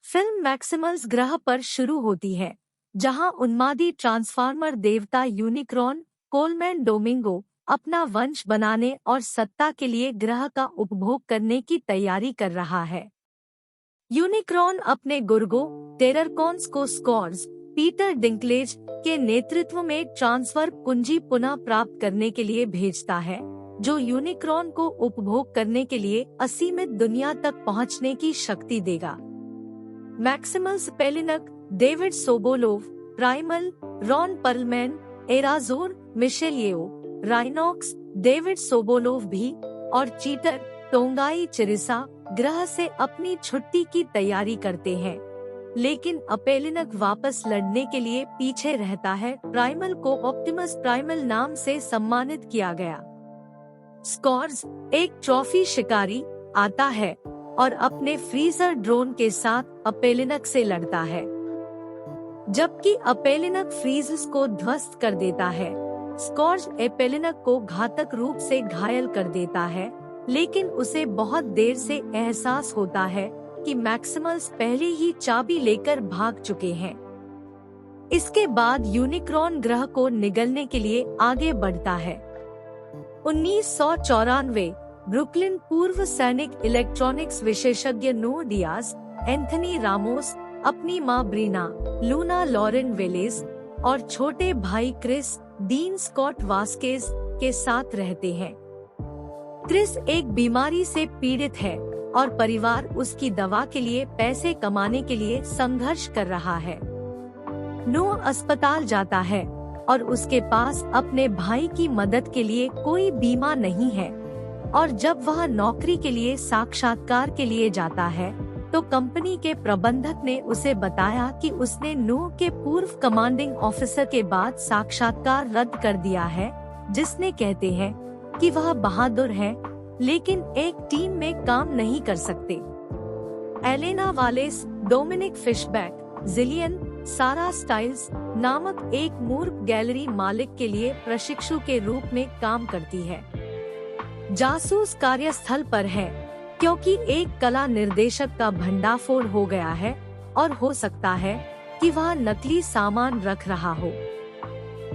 Film Maximals ग्रह पर शुरू होती है, जहां उन्मादी ट्रांसफार्मर देवता यूनिक्रॉन कोलमैन डोमिंगो अपना वंश बनाने और सत्ता के लिए ग्रह का उपभोग करने की तैयारी कर रहा है। यूनिक्रॉन अपने गुर्गो टेररकॉन्स को स्कॉर्स पीटर डिंकलेज के नेतृत्व में ट्रांसफर कुंजी पुनः प्राप्त करने के लिए भेजता है, जो यूनिक्रॉन को उपभोग करने के लिए असीमित दुनिया तक पहुंचने की शक्ति देगा। Maximals Apelinq, David Sobolov, Primal, Ron Perlman, Airazor, Michelle Yeoh, Rhinox, David Sobolov भी और चीटर टोंगाई चिरिसा ग्रह से अपनी छुट्टी की तैयारी करते हैं, लेकिन अपेलिनक वापस लड़ने के लिए पीछे रहता है। प्राइमल को ऑप्टिमस प्राइमल नाम से सम्मानित किया गया। स्कॉर्स, एक ट्रॉफी शिकारी, आता है और अपने फ्रीजर ड्रोन के साथ अपेलिनक से लड़ता है, जबकि अपेलिनक फ्रीजर्स को ध्वस्त कर देता है। स्कॉर्स अपेलिनक को घातक रूप से घायल कर देता है, लेकिन उसे बहुत देर से एहसास होता है कि मैक्सिमल्स पहले ही चाबी लेकर भाग चुके हैं। इसके बाद यूनिक्रॉन ग्रह को निगलने के लिए आगे बढ़ता है। 1994 ब्रुकलिन पूर्व सैनिक इलेक्ट्रॉनिक्स विशेषज्ञ नो डियाज, एंथनी रामोस अपनी मां ब्रीना, लूना लॉरेन वेलेस और छोटे भाई क्रिस डीन स्कॉट वास्केज के साथ रहते हैं। क्रिस एक बीमारी से पीड़ित है और परिवार उसकी दवा के लिए पैसे कमाने के लिए संघर्ष कर रहा है। नो अस्पताल जाता है और उसके पास अपने भाई की मदद के लिए कोई बीमा नहीं है, और जब वह नौकरी के लिए साक्षात्कार के लिए जाता है तो कंपनी के प्रबंधक ने उसे बताया कि उसने नो के पूर्व कमांडिंग ऑफिसर के बाद साक्षात्कार रद्द कर दिया है, जिसने कहते हैं कि वह बहादुर है लेकिन एक टीम में काम नहीं कर सकते। Elena Wallace, Dominic Fishback, Jillian, Sara Stiles नामक एक मूर्ख गैलरी मालिक के लिए प्रशिक्षु के रूप में काम करती है। जासूस कार्यस्थल पर है क्योंकि एक कला निर्देशक का भंडाफोड़ हो गया है और हो सकता है कि वह नकली सामान रख रहा हो।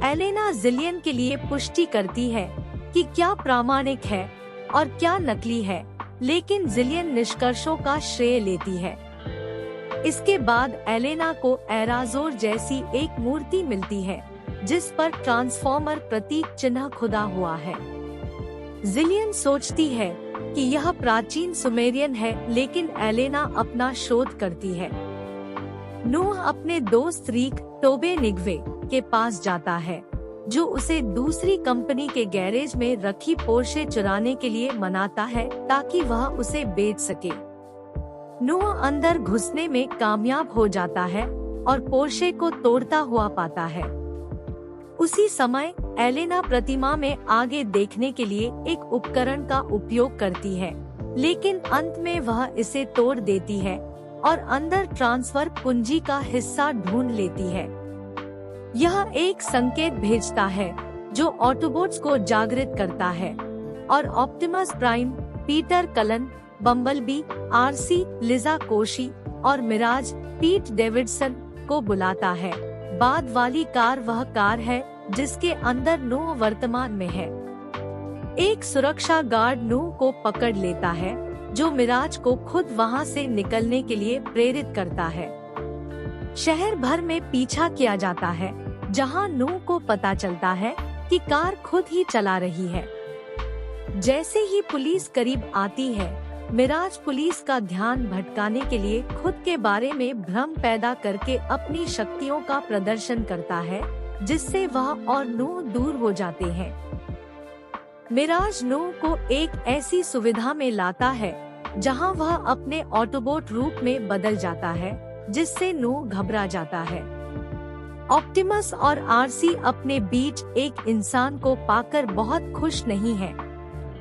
एलेना जिलियन के लिए पुष्टि करती है कि क्या प्रामाणिक है और क्या नकली है, लेकिन जिलियन निष्कर्षों का श्रेय लेती है। इसके बाद एलेना को एराजोर जैसी एक मूर्ति मिलती है, जिस पर ट्रांसफॉर्मर प्रतीक चिन्ह खुदा हुआ है। जिलियन सोचती है कि यह प्राचीन सुमेरियन है, लेकिन एलेना अपना शोध करती है। नूह अपने दोस्त रीक टोबे निगवे के पास जाता है, जो उसे दूसरी कंपनी के गैरेज में रखी पोर्शे चुराने के लिए मनाता है ताकि वह उसे बेच सके। नूह अंदर घुसने में कामयाब हो जाता है और पोर्शे को तोड़ता हुआ पाता है। उसी समय एलेना प्रतिमा में आगे देखने के लिए एक उपकरण का उपयोग करती है, लेकिन अंत में वह इसे तोड़ देती है और अंदर ट्रांसफर कुंजी का हिस्सा ढूंढ लेती है। यह एक संकेत भेजता है जो ऑटोबोट्स को जागृत करता है और Optimus Prime, Peter Cullen, Bumblebee, Arcee, Liza Koshy और मिराज, पीट डेविडसन को बुलाता है। बाद वाली कार वह कार है जिसके अंदर नूह वर्तमान में है। एक सुरक्षा गार्ड नूह को पकड़ लेता है, जो मिराज को खुद वहां से निकलने के लिए प्रेरित करता है। शहर भर में पीछा किया जाता है, जहां नूह को पता चलता है कि कार खुद ही चला रही है। जैसे ही पुलिस करीब आती है, मिराज पुलिस का ध्यान भटकाने के लिए खुद के बारे में भ्रम पैदा करके अपनी शक्तियों का प्रदर्शन करता है, जिससे वह और नूह दूर हो जाते हैं। मिराज नूह को एक ऐसी सुविधा में लाता है जहां वह अपने ऑटोबोट रूप में बदल जाता है, जिससे नूह घबरा जाता है। ऑप्टिमस और आरसी अपने बीच एक इंसान को पाकर बहुत खुश नहीं है,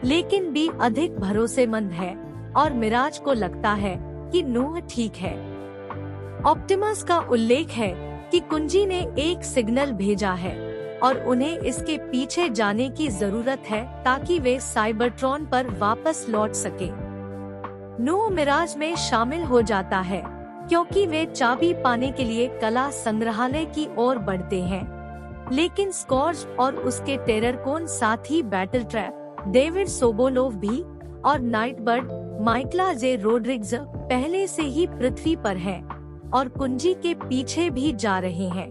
लेकिन भी अधिक भरोसेमंद है और मिराज को लगता है कि नूह ठीक है। ऑप्टिमस का उल्लेख है कि कुंजी ने एक सिग्नल भेजा है और उन्हें इसके पीछे जाने की जरूरत है ताकि वे साइबरट्रॉन पर वापस लौट सके। नूह मिराज में शामिल हो जाता है, क्योंकि वे चाबी पाने के लिए कला संग्रहालय की ओर बढ़ते हैं। लेकिन स्कॉर्च और उसके टेररकोन साथी बैटल ट्रैप, डेविड सोबोलोव भी और नाइटबर्ड माइकला जे रोड्रिग्ज पहले से ही पृथ्वी पर हैं और कुंजी के पीछे भी जा रहे हैं।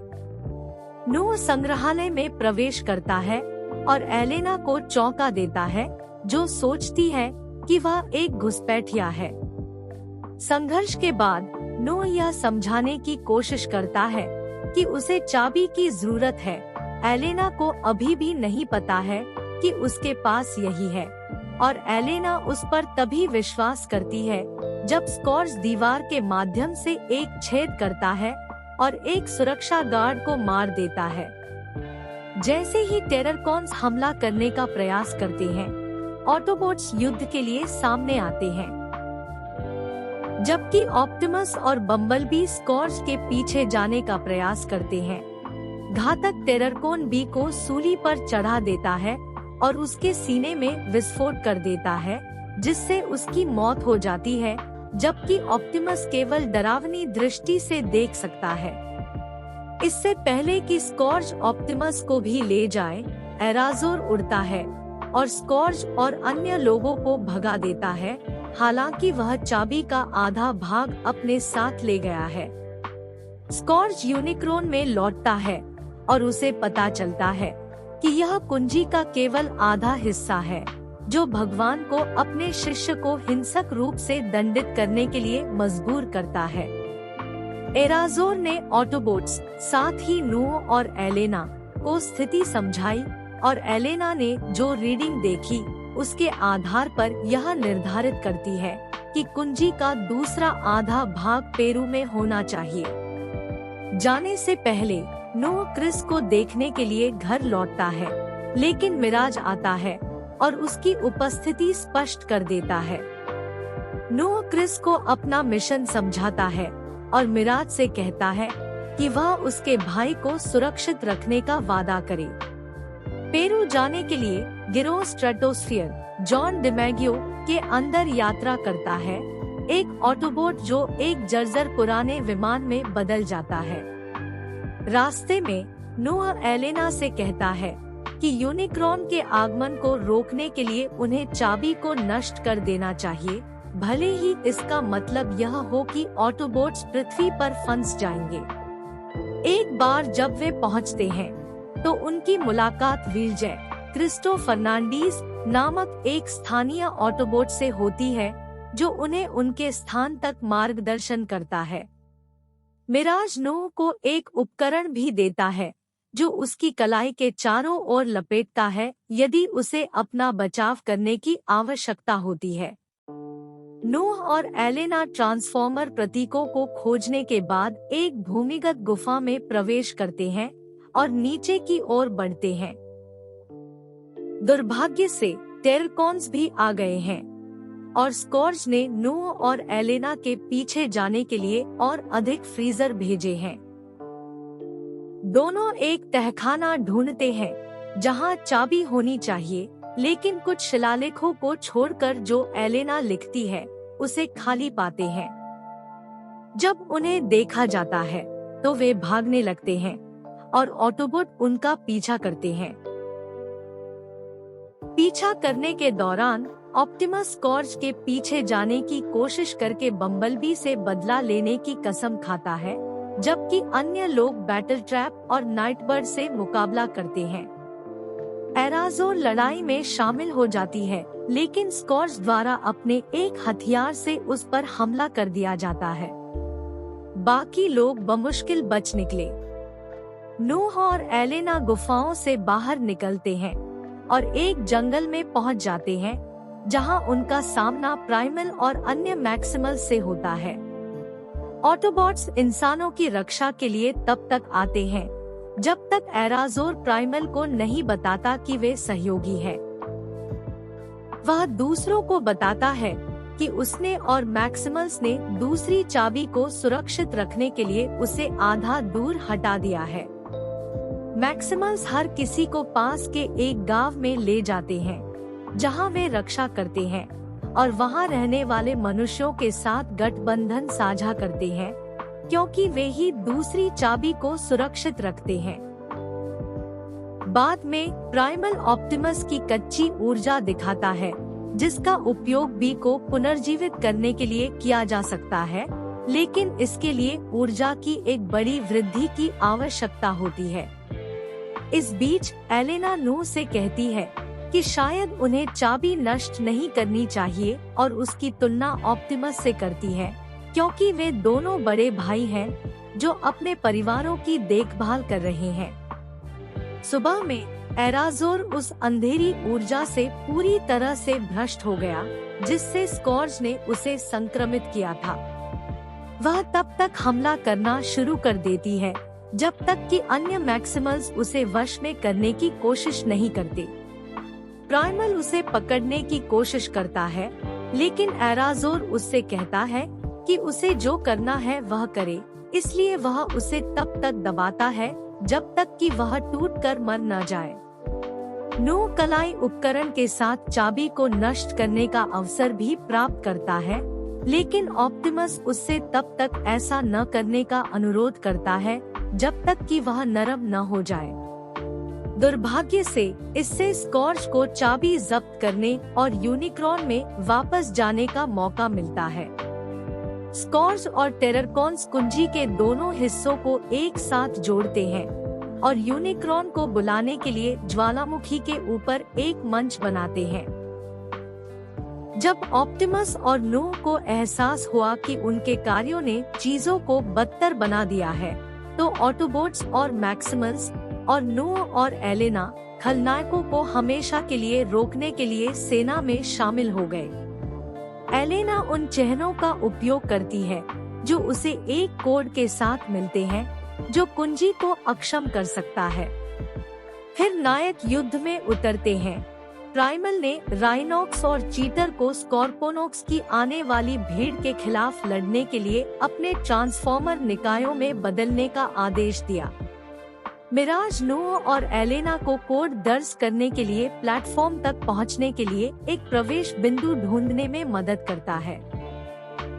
नोह संग्रहालय में प्रवेश करता है और एलेना को चौंका देता है, जो सोचती है कि वह एक घुसपैठिया है। संघर्ष के बाद नोह यह समझाने की कोशिश करता है कि उसे चाबी की जरूरत है। एलेना को अभी भी नहीं पता है कि उसके पास यही है और एलेना उस पर तभी विश्वास करती है जब स्कॉर्च दीवार के माध्यम से एक छेद करता है और एक सुरक्षा गार्ड को मार देता है। जैसे ही टेररकॉन्स हमला करने का प्रयास करते हैं, ऑटोबोट्स युद्ध के लिए सामने आते हैं, जबकि ऑप्टिमस और बम्बलबी स्कॉर्च के पीछे जाने का प्रयास करते हैं। घातक टेररकॉन बी को सूली पर चढ़ा देता है और उसके सीने में विस्फोट कर देता है, जिससे उसकी मौत हो जाती है, जबकि ऑप्टिमस केवल डरावनी दृष्टि से देख सकता है। इससे पहले कि स्कॉर्च ऑप्टिमस को भी ले जाए, एराजोर उड़ता है और स्कॉर्च और अन्य लोगों को भगा देता है, हालांकि वह चाबी का आधा भाग अपने साथ ले गया है। स्कॉर्च यूनिक्रॉन में लौटता है और उसे पता चलता है कि यह कुंजी का केवल आधा हिस्सा है, जो भगवान को अपने शिष्य को हिंसक रूप से दंडित करने के लिए मजबूर करता है। एराजोर ने ऑटोबोट्स, साथ ही नूह और एलेना को स्थिति समझाई और एलेना ने जो रीडिंग देखी उसके आधार पर यह निर्धारित करती है कि कुंजी का दूसरा आधा भाग पेरू में होना चाहिए। जाने से पहले नूह क्रिस को देखने के लिए घर लौटता है, लेकिन मिराज आता है और उसकी उपस्थिति स्पष्ट कर देता है। नूह क्रिस को अपना मिशन समझाता है और मिराज से कहता है कि वह उसके भाई को सुरक्षित रखने का वादा करे। पेरू जाने के लिए गिरोह स्ट्रेटोस्फियर जॉन डिमैगियो के अंदर यात्रा करता है, एक ऑटोबोट जो एक जर्जर पुराने विमान में बदल जाता है। रास्ते में नूह एलेना से कहता है कि यूनिक्रॉन के आगमन को रोकने के लिए उन्हें चाबी को नष्ट कर देना चाहिए, भले ही इसका मतलब यह हो कि ऑटोबोट्स पृथ्वी पर फंस जाएंगे। एक बार जब वे पहुंचते हैं, तो उनकी मुलाकात विल्जय क्रिस्टो फर्नांडीज नामक एक स्थानीय ऑटोबोट से होती है, जो उन्हें उनके स्थान तक मार्गदर्शन करता है। मिराज नूह को एक उपकरण भी देता है, जो उसकी कलाई के चारों ओर लपेटता है यदि उसे अपना बचाव करने की आवश्यकता होती है। नूह और एलेना ट्रांसफॉर्मर प्रतीकों को खोजने के बाद एक भूमिगत गुफा में प्रवेश करते हैं और नीचे की ओर बढ़ते हैं। दुर्भाग्य से टेररकॉन्स भी आ गए हैं और स्कॉर्च ने नूह और एलेना के पीछे जाने के लिए और अधिक फ्रीजर भेजे हैं। दोनों एक तहखाना ढूंढते हैं जहां चाबी होनी चाहिए, लेकिन कुछ शिलालेखों को छोड़कर जो एलेना लिखती है उसे खाली पाते हैं। जब उन्हें देखा जाता है तो वे भागने लगते हैं और ऑटोबोट उनका पीछा करते हैं। पीछा करने के दौरान ऑप्टिमस स्कॉर्च के पीछे जाने की कोशिश करके बम्बलबी से बदला लेने की कसम खाता है, जबकि अन्य लोग बैटल ट्रैप और नाइटबर्ड से मुकाबला करते हैं। एराजोर लड़ाई में शामिल हो जाती है, लेकिन स्कॉर्च द्वारा अपने एक हथियार से उस पर हमला कर दिया जाता है। बाकी लोग बमुश्किल बच निकले। नूह और एलेना गुफाओं से बाहर निकलते हैं और एक जंगल में पहुंच जाते हैं, जहां उनका सामना प्राइमल और अन्य मैक्सिमल से होता है। ऑटोबॉट्स इंसानों की रक्षा के लिए तब तक आते हैं जब तक एराजोर प्राइमल को नहीं बताता कि वे सहयोगी है। वह दूसरों को बताता है कि उसने और मैक्सिमल्स ने दूसरी चाबी को सुरक्षित रखने के लिए उसे आधा दूर हटा दिया है। मैक्सिमल्स हर किसी को पास के एक गांव में ले जाते हैं, जहां वे रक्षा करते हैं और वहां रहने वाले मनुष्यों के साथ गठबंधन साझा करते हैं, क्योंकि वे ही दूसरी चाबी को सुरक्षित रखते हैं। बाद में प्राइमल ऑप्टिमस की कच्ची ऊर्जा दिखाता है, जिसका उपयोग बी को पुनर्जीवित करने के लिए किया जा सकता है, लेकिन इसके लिए ऊर्जा की एक बड़ी वृद्धि की आवश्यकता होती है। इस बीच एलेना नू से कहती है कि शायद उन्हें चाबी नष्ट नहीं करनी चाहिए और उसकी तुलना ऑप्टिमस से करती है, क्योंकि वे दोनों बड़े भाई हैं जो अपने परिवारों की देखभाल कर रहे हैं। सुबह में एराजोर उस अंधेरी ऊर्जा से पूरी तरह से भ्रष्ट हो गया जिससे स्कॉर्ज ने उसे संक्रमित किया था। वह तब तक हमला करना शुरू कर देती है जब तक कि अन्य मैक्सिमल्स उसे वश में करने की कोशिश नहीं करते। प्राइमल उसे पकड़ने की कोशिश करता है, लेकिन एराजोर उससे कहता है कि उसे जो करना है वह करे, इसलिए वह उसे तब तक दबाता है जब तक कि वह टूटकर मर न जाए। नू कलाई उपकरण के साथ चाबी को नष्ट करने का अवसर भी प्राप्त करता है, लेकिन ऑप्टिमस उससे तब तक ऐसा न करने का अनुरोध करता है जब तक कि वह नरम न हो जाए। दुर्भाग्य से इससे स्कॉर्ज को चाबी जब्त करने और यूनिक्रॉन में वापस जाने का मौका मिलता है। स्कॉर्ज और टेररकॉन्स कुंजी के दोनों हिस्सों को एक साथ जोड़ते हैं और यूनिक्रॉन को बुलाने के लिए ज्वालामुखी के ऊपर एक मंच बनाते हैं। जब ऑप्टिमस और नू को एहसास हुआ कि उनके कार्यों ने चीजों को बदतर बना दिया है, तो ऑटोबोट्स और मैक्सिमल्स और नू और एलेना खलनायकों को हमेशा के लिए रोकने के लिए सेना में शामिल हो गए। एलेना उन चिन्हों का उपयोग करती है जो उसे एक कोड के साथ मिलते हैं जो कुंजी को अक्षम कर सकता है। फिर नायक युद्ध में उतरते हैं। प्राइमल ने राइनॉक्स और चीटर को स्कॉर्पोनॉक्स की आने वाली भीड़ के खिलाफ लड़ने के लिए अपने ट्रांसफॉर्मर निकायों में बदलने का आदेश दिया। मिराज नू और एलेना को कोड दर्ज करने के लिए प्लेटफॉर्म तक पहुंचने के लिए एक प्रवेश बिंदु ढूंढने में मदद करता है।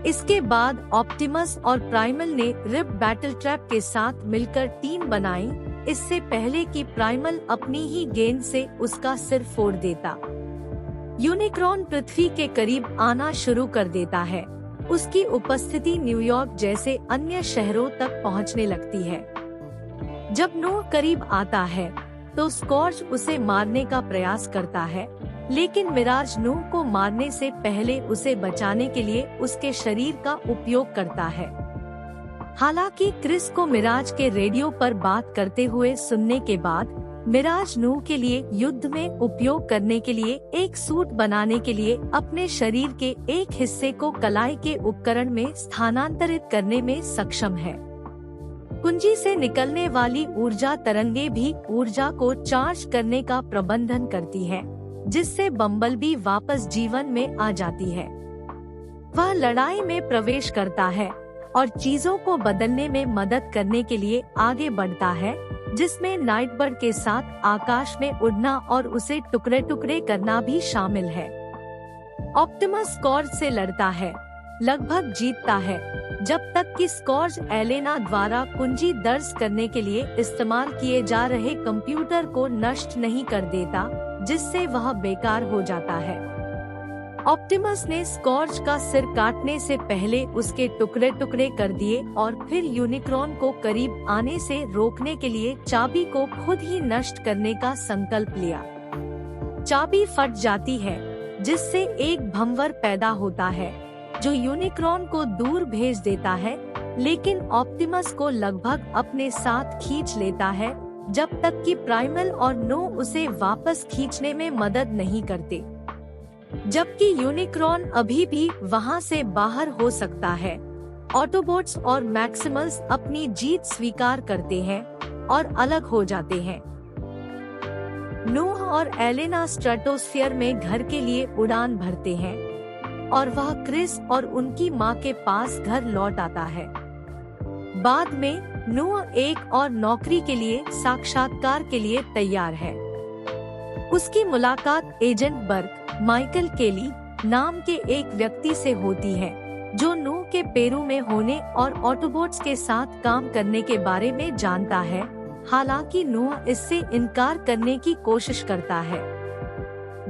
इसके बाद ऑप्टिमस और प्राइमल ने रिप बैटल ट्रैप के साथ मिलकर टीम बनाई, इससे पहले कि प्राइमल अपनी ही गेंद से उसका सिर फोड़ देता। यूनिक्रॉन पृथ्वी के करीब आना शुरू कर देता है। उसकी उपस्थिति न्यूयॉर्क जैसे अन्य शहरों तक पहुंचने लगती है। जब नोह करीब आता है तो स्कॉर्ज उसे मारने का प्रयास करता है, लेकिन मिराज नोह को मारने से पहले उसे बचाने के लिए उसके शरीर का उपयोग करता है। हालांकि क्रिस को मिराज के रेडियो पर बात करते हुए सुनने के बाद मिराज नोह के लिए युद्ध में उपयोग करने के लिए एक सूट बनाने के लिए अपने शरीर के एक हिस्से को कलाई के उपकरण में स्थानांतरित करने में सक्षम है। कुंजी से निकलने वाली ऊर्जा तरंगे भी ऊर्जा को चार्ज करने का प्रबंधन करती है, जिससे बम्बलबी वापस जीवन में आ जाती है। वह लड़ाई में प्रवेश करता है और चीजों को बदलने में मदद करने के लिए आगे बढ़ता है, जिसमें नाइटबर्ड के साथ आकाश में उड़ना और उसे टुकड़े टुकड़े करना भी शामिल है। ऑप्टिमस स्कॉर्ज से लड़ता है, लगभग जीतता है, जब तक कि स्कॉर्ज एलेना द्वारा कुंजी दर्ज करने के लिए इस्तेमाल किए जा रहे कंप्यूटर को नष्ट नहीं कर देता, जिससे वह बेकार हो जाता है। ऑप्टिमस ने स्कॉर्ज का सिर काटने से पहले उसके टुकड़े टुकड़े कर दिए और फिर यूनिक्रॉन को करीब आने से रोकने के लिए चाबी को खुद ही नष्ट करने का संकल्प लिया। चाबी फट जाती है, जिससे एक भंवर पैदा होता है जो यूनिक्रॉन को दूर भेज देता है, लेकिन ऑप्टिमस को लगभग अपने साथ खींच लेता है जब तक कि प्राइमल और नो उसे वापस खींचने में मदद नहीं करते। जबकि यूनिक्रॉन अभी भी वहां से बाहर हो सकता है, ऑटोबोट्स और मैक्सिमल्स अपनी जीत स्वीकार करते हैं और अलग हो जाते हैं। नूह और एलेना स्ट्रेटोस्फीयर में घर के लिए उड़ान भरते हैं और वह क्रिस और उनकी मां के पास घर लौट आता है। बाद में नूह एक और नौकरी के लिए साक्षात्कार के लिए तैयार है। उसकी मुलाकात एजेंट बर्क माइकल केली नाम के एक व्यक्ति से होती है, जो नूह के पेरू में होने और ऑटोबोट्स के साथ काम करने के बारे में जानता है। हालांकि नूह इससे इनकार करने की कोशिश करता है।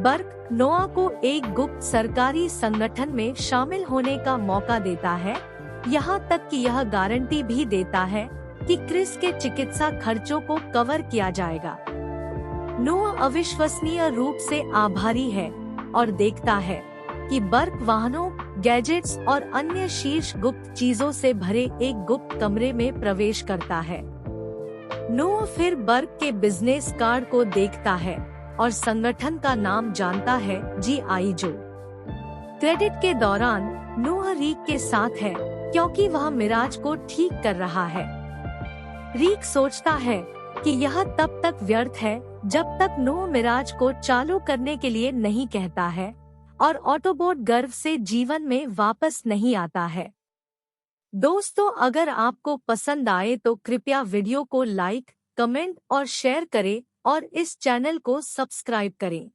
बर्क नोआ को एक गुप्त सरकारी संगठन में शामिल होने का मौका देता है, यहाँ तक कि यह गारंटी भी देता है कि क्रिस के चिकित्सा खर्चों को कवर किया जाएगा। नोआ अविश्वसनीय रूप से आभारी है और देखता है कि बर्क वाहनों, गैजेट्स और अन्य शीर्ष गुप्त चीजों से भरे एक गुप्त कमरे में प्रवेश करता है। नोआ फिर बर्क के बिजनेस कार्ड को देखता है और संगठन का नाम जानता है, GI जो। क्रेडिट के दौरान नोह रीक के साथ है क्योंकि वह मिराज को ठीक कर रहा है। रीक सोचता है कि यह तब तक व्यर्थ है जब तक नोह मिराज को चालू करने के लिए नहीं कहता है और ऑटोबोट गर्व से जीवन में वापस नहीं आता है। दोस्तों, अगर आपको पसंद आए तो कृपया वीडियो को लाइक, कमेंट और शेयर करें और इस चैनल को सब्सक्राइब करें।